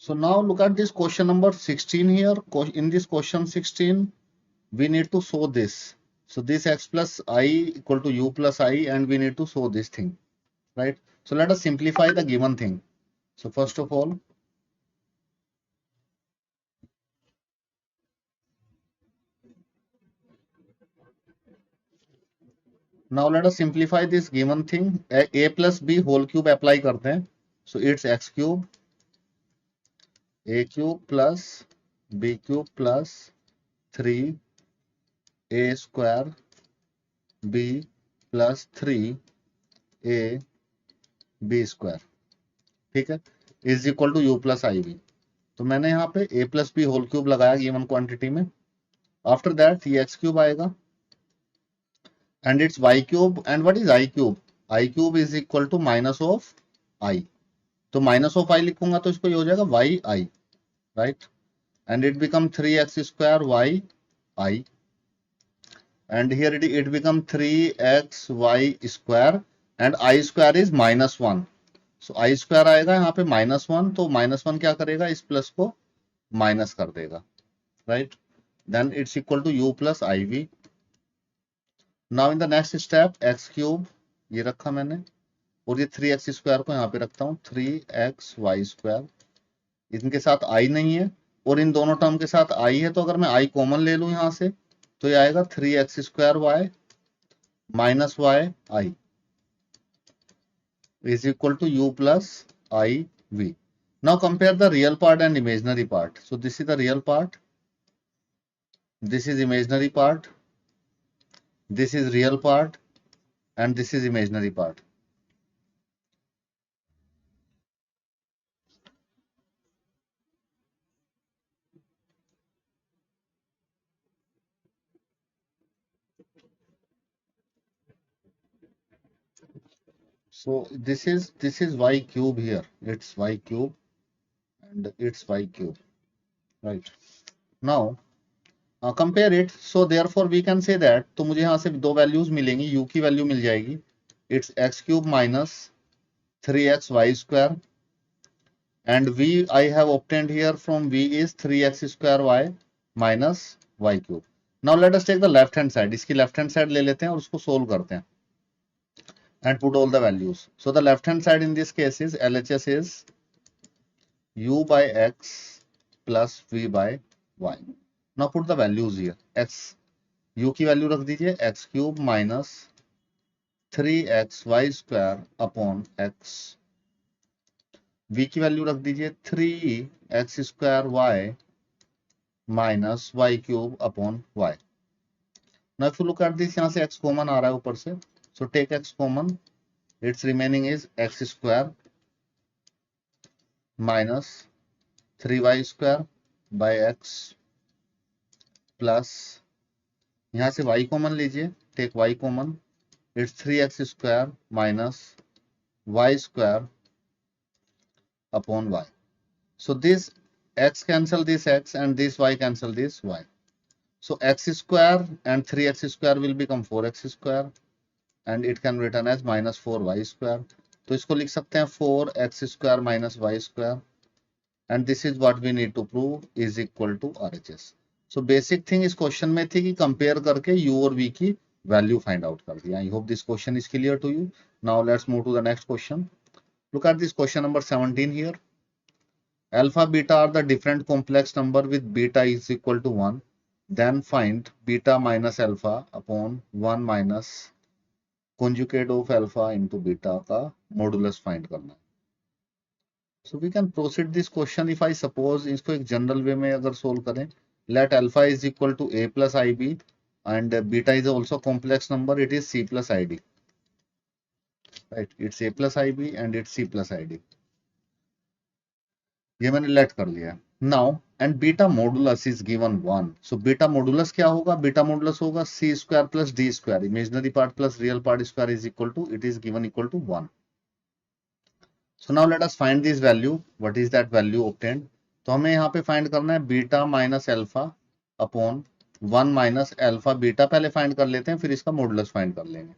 So now look at this question number 16 here. In this question 16, we need to show this. So this x plus I equal to u plus I, and we need to show this thing, right? So let us simplify the given thing. So first of all, now let us simplify this given thing. A plus b whole cube apply करते हैं. So it's x cube, a cube plus b cube plus 3 a square b plus 3 a b square, ठीक है, is equal to u plus I b. तो मैंने यहाँ पे a plus b whole cube लगाया given quantity में. After that ये x cube आएगा and it's y cube. And what is I cube? I cube is equal to minus of I. तो minus of I लिखूंगा तो इसको ये हो जाएगा yi, right? And it become 3x square yi, and here it become 3x y square, and I square is -1. So I square आएगा यहाँ पे -1, तो -1 क्या करेगा, इस प्लस को माइनस कर देगा, right? Then it's equal to u plus iv. Now in the next step x cube ये रखा मैंने, और ये 3x स्क्वायर को यहाँ पे रखता हूँ, 3xy स्क्वायर. इनके साथ i नहीं है और इन दोनों टर्म के साथ i है, तो अगर मैं i कॉमन ले लूँ यहाँ से तो ये आएगा 3x square y minus y i is equal to u plus iv. Now compare the real part and imaginary part. So this is the real part, this is imaginary part, this is real part, and this is imaginary part. So this is y cube here, it's y cube and it's y cube, right? Now compare it. So therefore we can say that, तो मुझे यहाँ से दो values मिलेंगी, u की value मिल जाएगी, it's x cube minus 3xy square, and v I have obtained here from v is 3x square y minus y cube. Now let us take the left hand side. इसकी left hand side ले लेते हैं और उसको solve करते हैं and put all the values. So the left hand side in this case is LHS is u by x plus v by y. Now put the values here. x u की value रख दीजिए x cube minus 3xy square upon x, v की value रख दीजिए 3x square y minus y cube upon y. Now if you look at this, यहाँ से x common आ रहा है ऊपर से, so take x common, its remaining is x square minus 3y square by x plus, यहाँ से y common लीजिए, take y common, it's 3x square minus y square upon y. So this x cancel this x and this y cancel this y. So x square and 3x square will become 4x square and it can written as minus 4y square. तो इसको लिख सकते हैं 4x square minus y square, and this is what we need to prove is equal to RHS. So basic thing इस question में थी कि compare करके u और v की वैल्यू फाइंड आउट कर दिया. I hope this question is clear to you. Now let's move to the next question. Look at this question number 17 here. Alpha beta are the different complex number with beta is equal to 1. Then find beta minus alpha upon 1 minus conjugate of alpha into beta का modulus find करना है. So we can proceed this question. If I suppose इसको एक general वे में अगर solve करें, let alpha is equal to a plus ib and beta is also complex number, it is c plus id, right? It's a plus ib and it's c plus id. ये मैंने let कर लिया. Now and beta modulus is given 1. So beta modulus क्या होगा? Beta modulus होगा c square plus d square, imaginary part plus real part square is equal to, it is given equal to 1. So now let us find this value. What is that value obtained? तो हमें यहाँ पे find करना है beta minus alpha upon 1 minus alpha. Beta पहले find कर लेते हैं, फिर इसका मॉडुलस फाइंड कर लेंगे.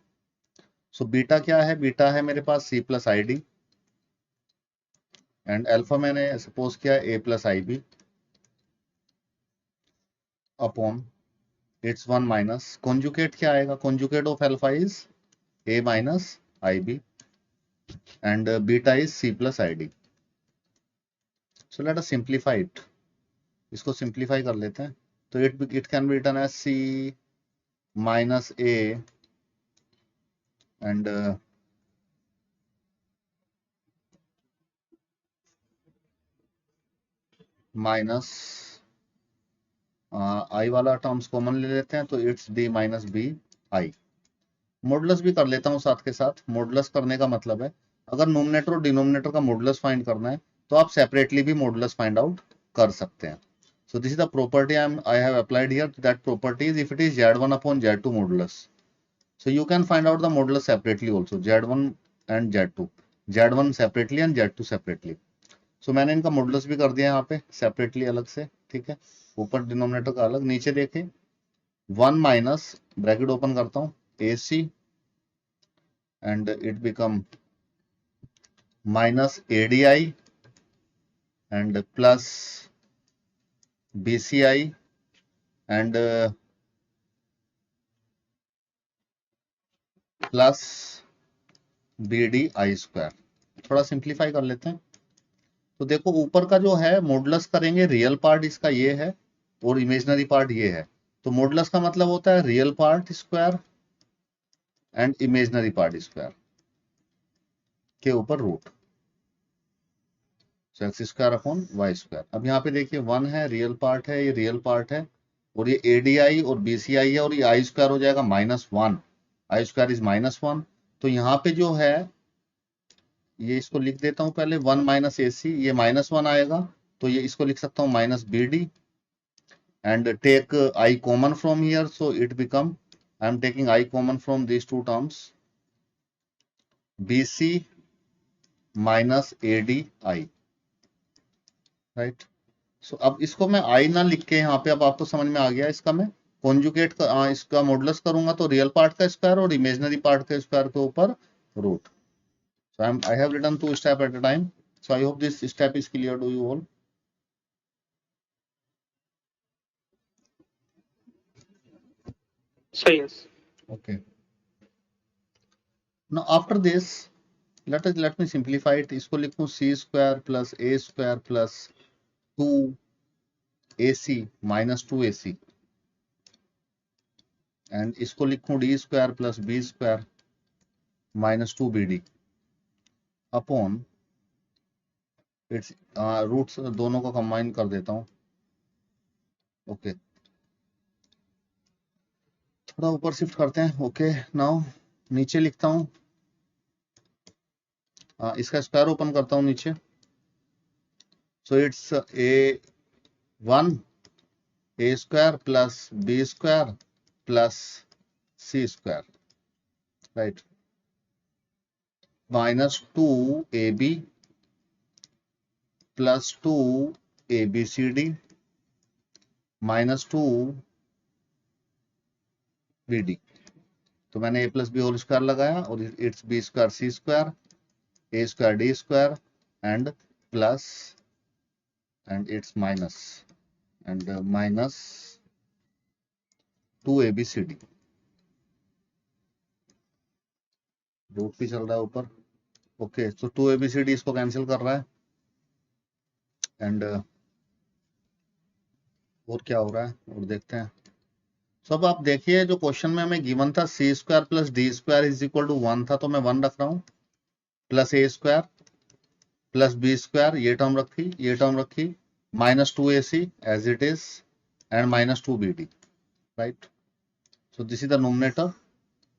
सो बीटा क्या है? बीटा है मेरे पास c plus I D and alpha मैंने सपोज किया a plus I B upon it's 1 minus conjugate क्या आएगा, conjugate of alpha is a minus I B and beta is c plus I D. So let us simplify it. इसको simplify कर लेते हैं. तो it can be written as c minus a and minus I वाला terms common ले लेते हैं तो it's d minus b i. Modulus भी कर लेता हूँ साथ के साथ. मॉडुलस करने का मतलब है अगर नोमिनेटर और डिनोमिनेटर का मॉडुलस फाइंड करना है तो आप सेपरेटली भी मॉडुलस फाइंड आउट कर सकते हैं. So this is the property I have applied here. That property is if it is z1 upon z2 modulus. So you can find out the modulus separately also. z1 and z2. z1 separately and z2 separately. So मैंने इनका modulus भी कर दिया यहाँ पे separately अलग से. ठीक है, ऊपर डिनोमिनेटर का अलग, नीचे देखें 1 माइनस ब्रैकेट ओपन करता हूँ AC and it become minus ADI and plus BCI and plus BDI square. थोड़ा सिंप्लीफाई कर लेते हैं. तो देखो ऊपर का जो है मॉडुलस करेंगे, रियल पार्ट इसका ये है और इमेजिनरी पार्ट ये है. तो मॉडुलस का मतलब होता है real part square and imaginary part square के ऊपर root. So X square upon Y square. अब यहाँ पे देखिए 1 है, रियल पार्ट है, ये रियल पार्ट है और ये ADI और BCI है और ये आई स्क्वायर हो जाएगा -1. आई स्क्वायर इज -1. तो यहाँ पे जो है ये इसको लिख देता हूं पहले 1 माइनस AC, ये -1 आएगा तो ये इसको लिख सकता हूं minus BD and take I common from here. So it become I am taking I common from these two terms BC माइनस ADI. राइट. सो अब इसको मैं I ना लिख के यहाँ पे, अब आपको समझ में आ गया, इसका मैं कॉन्जुगेट का इसका मॉडुलस करूंगा तो रियल पार्ट का स्क्वायर और इमेजिनरी पार्ट के स्क्वायर के ऊपर root. So I have written 2 steps at a time. So I hope this step is clear to you all. So yes. Okay. Now after this, let me simplify it. इसको लिखूं c square plus a square plus 2ac minus 2ac and इसको लिखूं d square plus b square minus 2bd upon its roots दोनों को combine कर देता हूं. Okay, थोड़ा ऊपर शिफ्ट करते हैं. ओके, नाउ नीचे लिखता हूं, इसका स्क्वायर ओपन करता हूं नीचे. So it's a1 a square plus b square plus c square. Right. -2ab plus 2abcd -2bd. तो मैंने a plus b whole square लगाया और it's b square c square a square d square and plus and it's minus and minus 2abcd. Root भी चल रहा है ऊपर. Okay, सो 2abcd इसको कैंसिल कर रहा है एंड और क्या हो रहा है और देखते हैं. सब आप देखिए जो क्वेश्चन में हमें गिवन था c square plus d square is equal to 1 था तो मैं 1 रख रहा हूं plus a square plus b square ये टर्म रखी -2ac as it is and -2bd. Right. So this is the nominator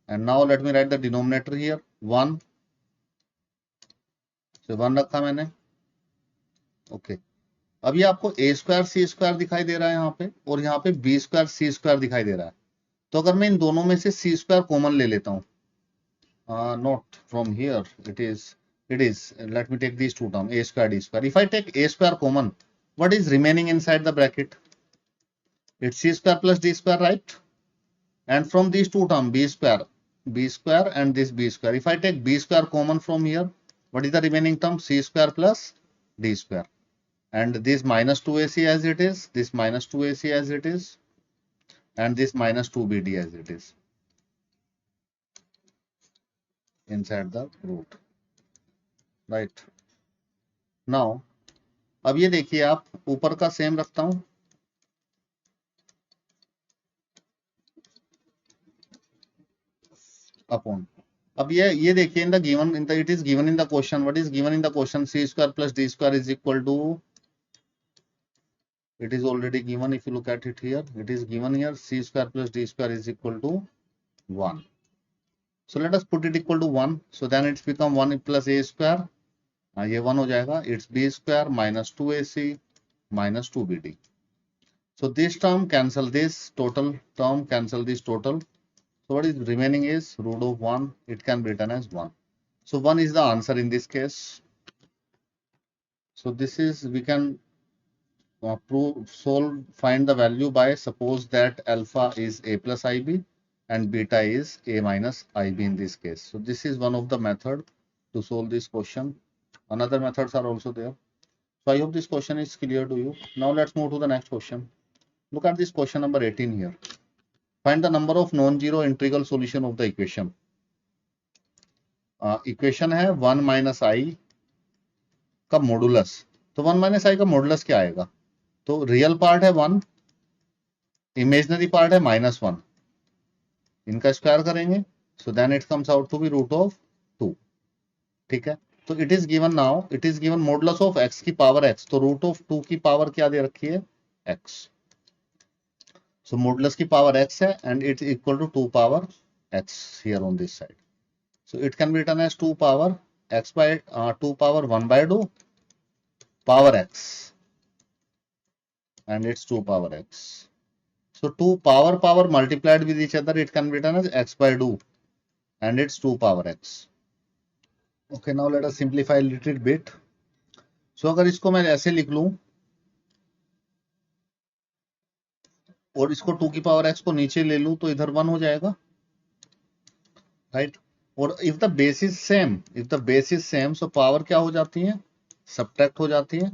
and now let me write the denominator here 1. so 1 रखा मैंने. ओके, अब ये आपको a स्क्वायर c स्क्वायर दिखाई दे रहा है यहाँ पे और यहाँ पे b स्क्वायर c स्क्वायर दिखाई दे रहा है. तो अगर मैं इन दोनों में से c स्क्वायर कॉमन ले लेता हूँ, not from here, it is let me take these two terms a square d square. If I take a square common, what is remaining inside the bracket? It's c square plus d square, right? And from these two terms b square and this b square, if I take b square common from here, what is the remaining term? C square plus d square, and this minus 2ac as it is, this minus 2ac as it is, and this minus 2bd as it is inside the root, right? Now अब ये देखिए आप, ऊपर का same रखता हूं, upon, अब ये देखिए in the given, in the it is given in the question, what is given in the question, c square plus d square is equal to, it is already given. If you look at it here, it is given here, c square plus d square is equal to 1. So let us put it equal to 1. So then it's become 1 plus a square, ये 1 हो जाएगा, it's b square minus 2ac minus 2bd. So this term cancel this, total term cancel this total. So what is remaining is root of 1. It can be written as 1. So 1 is the answer in this case. So this is, we can find the value by, suppose that alpha is a plus ib and beta is a minus ib in this case. So this is one of the method to solve this question. Another methods are also there. So I hope this question is clear to you. Now let's move to the next question. Look at this question number 18 here. Find the number of non-zero integral solution of the equation. Equation है 1 minus आई का modulus, तो 1 minus आई का modulus क्या आएगा, तो real part है 1, imaginary part है -1, इनका स्क्वायर करेंगे, so then it comes out to be root of 2, ठीक है। तो it is given now, it is given modulus of x की पावर x, तो रूट ऑफ 2 की पावर क्या दे रखी है, x, सो मॉडुलस की पावर x है and it equal to 2 power x here on this side, so it can be written as 2 power x by 2 power 1 by 2 power x, and it's 2 power x. So 2 power multiplied with each other, it can be written as x by 2 and it's 2 power x. Okay, now let us simplify a little bit. So अगर इसको मैं ऐसे लिख लूं और इसको 2 की power x को नीचे ले लूं तो इधर 1 हो जाएगा, राइट। और if the base is same, if the base is same, so power क्या हो जाती है, सब्ट्रैक्ट हो जाती है,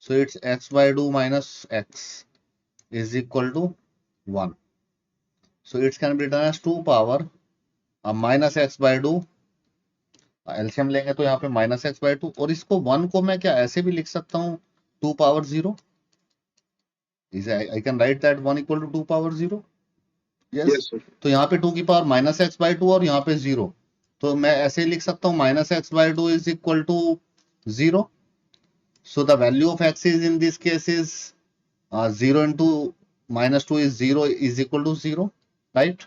so it's x by 2 minus x is equal to 1. So it can be written as 2 power minus x by 2, LCM लेंगे तो यहाँ पे minus x by 2, और इसको 1 को मैं क्या ऐसे भी लिख सकता हूँ 2 power 0, I can write that 1 equal to 2 power 0. Yes, तो यहाँ पे 2 की पावर माइनस एक्स बाई 2 और यहाँ पे 0, तो मैं ऐसे लिख सकता हूँ minus x by 2 is equal to 0. So the value of x is in this case is 0 into -2 is 0 is equal to 0, right?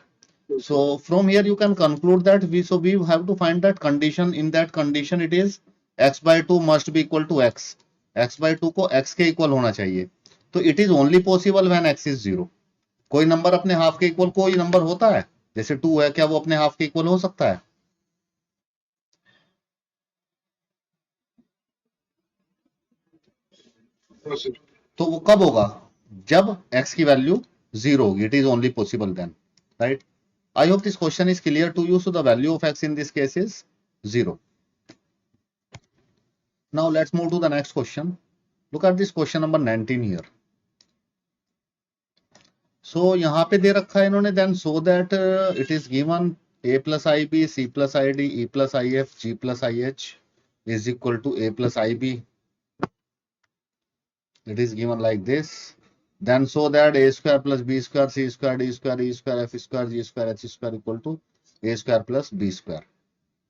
So from here you can conclude that we have to find that condition. In that condition it is x by 2 must be equal to x, x by 2 को x के equal होना चाहिए, तो it is only possible when x is 0. कोई number अपने half के equal कोई number होता है, जैसे 2 है, क्या वो अपने हाफ के इक्वल हो सकता है? तो वो कब होगा, जब x की वैल्यू 0 होगी, it is only possible then, right. I hope this question is clear to you. So the value of x in this case is 0. Now let's move to the next question. Look at this question number 19 here. So यहाँ पे दे रखा है इन्होंने, then so that it is given a plus ib, c plus id, e plus if, g plus ih is equal to a plus ib. It is given like this. Then so that a square plus b square, c square, d square, e square, f square, g square, h square equal to a square plus b square.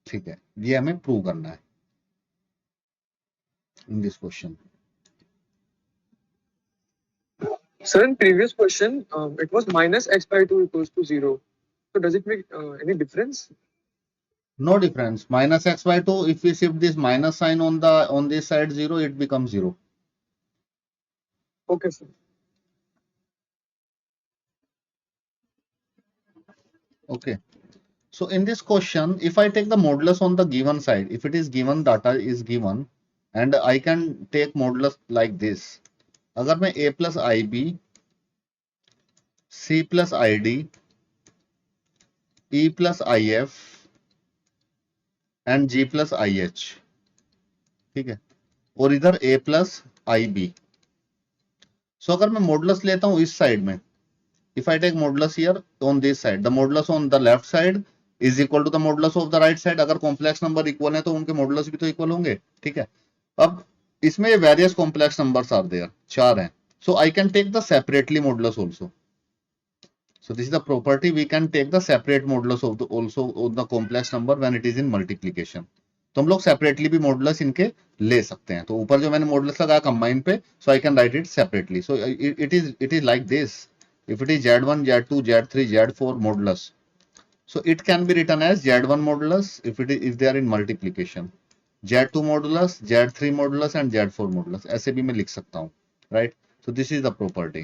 ठीक है, ये हमें prove करना है in this question. Sir, in previous question, it was minus x by 2 equals to 0. So does it make any difference? No difference. Minus x by 2, if we shift this minus sign on this side 0, it becomes 0. Okay, sir. Okay. So in this question, if I take the modulus on the given side, if it is given, data is given, and I can take modulus like this. अगर मैं a plus ib, c plus id, e plus if and g plus ih, ठीक है, और इधर a plus I B. सो अगर मैं modulus लेता हूं इस साइड में, if I take modulus here on this side, the modulus on the left side is equal to the modulus of the right side। अगर कॉम्प्लेक्स नंबर इक्वल है तो उनके मॉडुलस भी तो इक्वल होंगे, ठीक है। अब इसमें ये various complex numbers are there, 4 हैं, so I can take the separately modulus also. So this is the property, we can take the separate modulus of the also of the complex number when it is in multiplication। तो हम लोग separately भी modulus इनके ले सकते हैं। तो ऊपर जो मैंने मॉडुलस लगाया कंबाइन पे, so I can write it separately. So it is like this, if it is z1 z2 z3 z4 modulus, so it can be written as z1 modulus if they are in multiplication, z2 modulus, z3 modulus and z4 modulus, ऐसे भी मैं लिख सकता हूँ, right? So this is the property,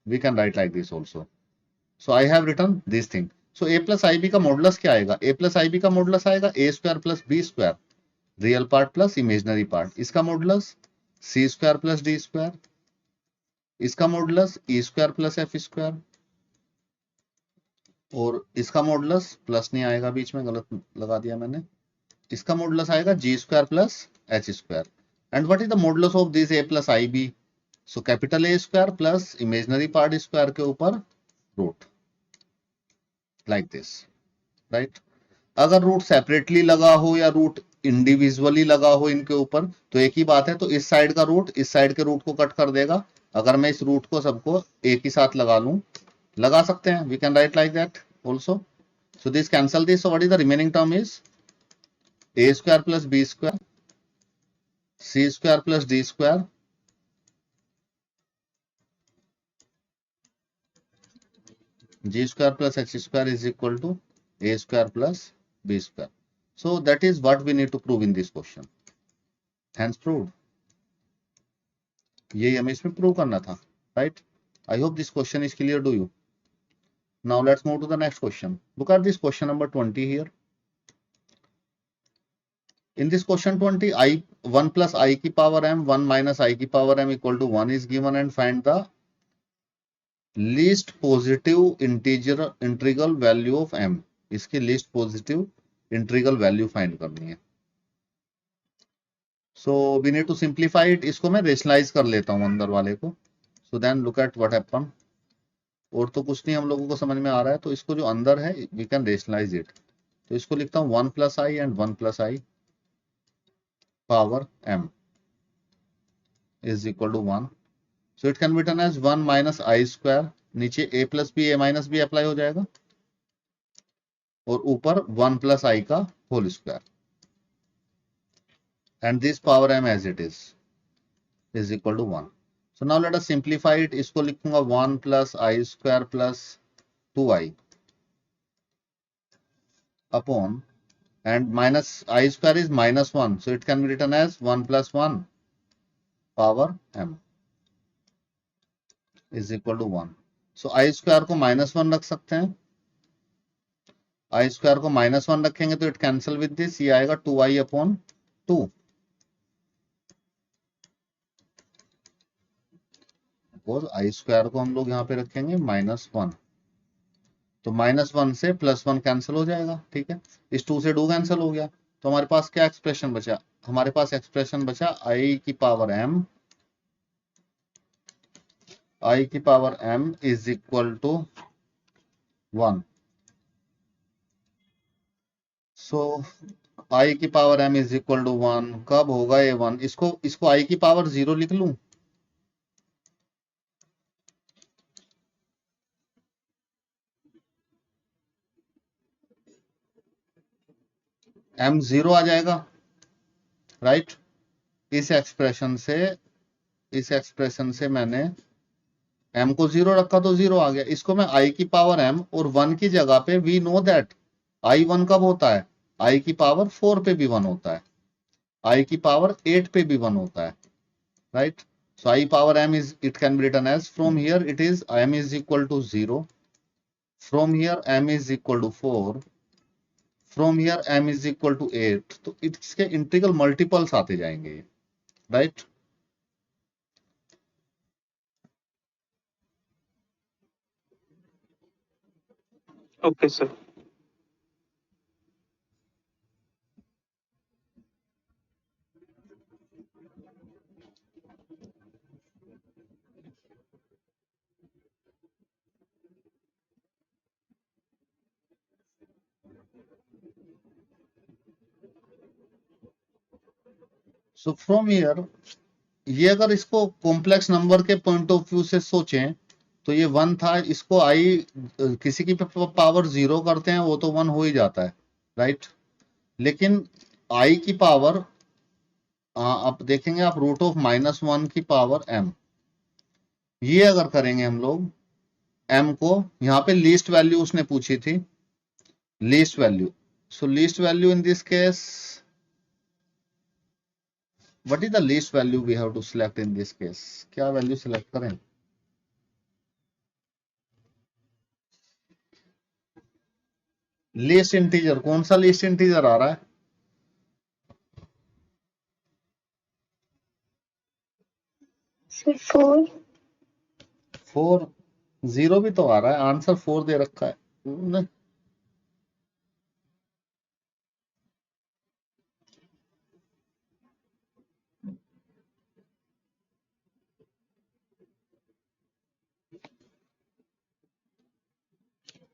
we can write like this also। So I have written this thing। So a plus ib का modulus क्या आएगा? a plus ib का मॉडुलस आएगा a square plus b square, real part plus imaginary part. इसका modulus c square plus d square, इसका modulus e square plus f square, और इसका modulus plus नहीं आएगा, बीच में गलत लगा दिया मैंने, इसका मॉडुलस आएगा G square plus H square. And what is the modulus of this A plus I B? So capital A square plus imaginary part square के ऊपर रूट, लाइक दिस, राइट। अगर रूट सेपरेटली लगा हो या root individually लगा हो इनके ऊपर तो एक ही बात है, तो इस साइड का रूट इस साइड के रूट को कट कर देगा। अगर मैं इस रूट को सबको एक ही साथ लगा लूं, लगा सकते हैं, we can write like that also. So this cancel this. So what is the remaining term is a square plus b square, c square plus d square, g square plus h square is equal to a square plus b square। So that is what we need to prove in this question। Hence proved। यही हमें इसमें prove करना था, right? I hope this question is clear to you। Now let's move to the next question। Look at this question number 20 here। In this question 20, I 1 plus I की power m 1 minus I की power m equal to 1 is given and find the least positive integral value of m। इसकी least positive integral value find करनी है। So we need to simplify it. इसको मैं rationalize कर लेता हूं अंदर वाले को। So then look at what happen. और तो कुछ नहीं हम लोगों को समझ में आ रहा है, तो इसको जो अंदर है वी कैन रेशनलाइज इट। तो इसको लिखता हूं 1 plus i and 1 plus i power m is equal to 1। So it can be written as 1 minus i square, नीचे a plus b a minus b apply हो जाएगा, और ऊपर 1 प्लस आई का whole square, and this power m as it is equal to 1। So now let us simplify it। इसको लिखूंगा 1 plus I square plus 2i upon, and minus I square is minus 1, so it can be written as 1 plus 1 power m is equal to 1। So I square को minus 1 रख सकते हैं, I square को minus 1 रखेंगे तो it cancel with this, ये आएगा 2i upon 2। और I square को हम लोग यहाँ पे रखेंगे -1, तो -1 से +1 कैंसिल हो जाएगा, ठीक है। इस 2 से 2 कैंसिल हो गया, तो हमारे पास क्या एक्सप्रेशन बचा? हमारे पास एक्सप्रेशन बचा i की power m is equal to 1। So i की power m is equal to 1 कब होगा ये 1? इसको i की पावर 0 लिख लूं, m 0 आ जाएगा, राइट। इस एक्सप्रेशन से मैंने m को 0 रखा तो 0 आ गया। इसको मैं i की पावर m और 1 की जगह पे, वी नो दैट i 1 कब होता है? i की पावर 4 पे भी 1 होता है, i की पावर 8 पे भी 1 होता है, right. So I power m is, it can be written as, from here it is m is equal to 0, from here m is equal to 4, from here m is equal to 8। तो इसके integral multiples आते जाएंगे, right. Okay, sir। So from here, ये अगर इसको complex number के point of view से सोचें तो ये 1 था, इसको आई किसी की पावर 0 करते हैं वो तो 1 हो ही जाता है, राइट। लेकिन आई की पावर आप देखेंगे, आप रूट ऑफ -1 की पावर m, ये अगर करेंगे हम लोग m को, यहाँ पे लीस्ट वैल्यू उसने पूछी थी, least value. So least value in this case, what is the least value we have to select in this case, क्या वैल्यू सिलेक्ट करें? लीस्ट इंटीजर, कौन सा लीस्ट इंटीजर आ रहा है? 4। 4, 0 भी तो आ रहा है, आंसर 4 दे रखा है। नहीं,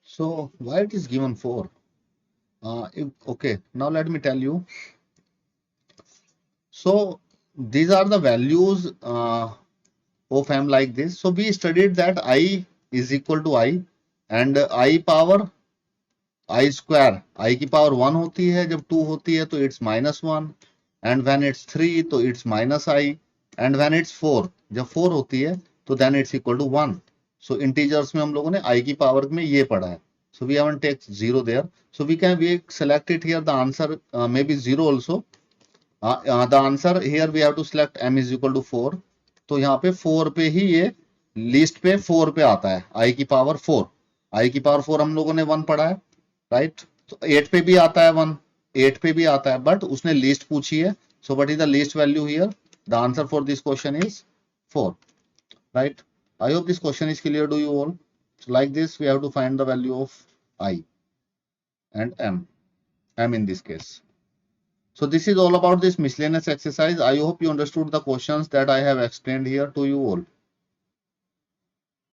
so why it is given 4? Okay, now let me tell you. So these are the values of m like this. So we studied that I is equal to I and I power I square, I की power 1 होती है, जब 2 होती है तो it's -1, and when it's 3 तो it's -I, and when it's 4, जब 4 होती है तो then it's equal to 1. So integers में हम लोगों ने I की पावर में ये पढ़ा है. So we haven't taken 0 there. So we select it here, the answer may be 0 also. The answer here we have to select m is equal to 4. तो यहाँ पे 4 पे ही ये लिस्ट पे 4 पे आता है, I की पावर 4. I की पावर 4 हम लोगों ने 1 पढ़ा है, राइट। तो 8 पे भी आता है 1, 8 पे भी आता है, बट उसने लिस्ट पूछी है। So what is the least value here? The answer for this question is 4, right. I hope this question is clear to you all. So like this we have to find the value of I and m in this case. So this is all about this miscellaneous exercise. I hope you understood the questions that I have explained here to you all.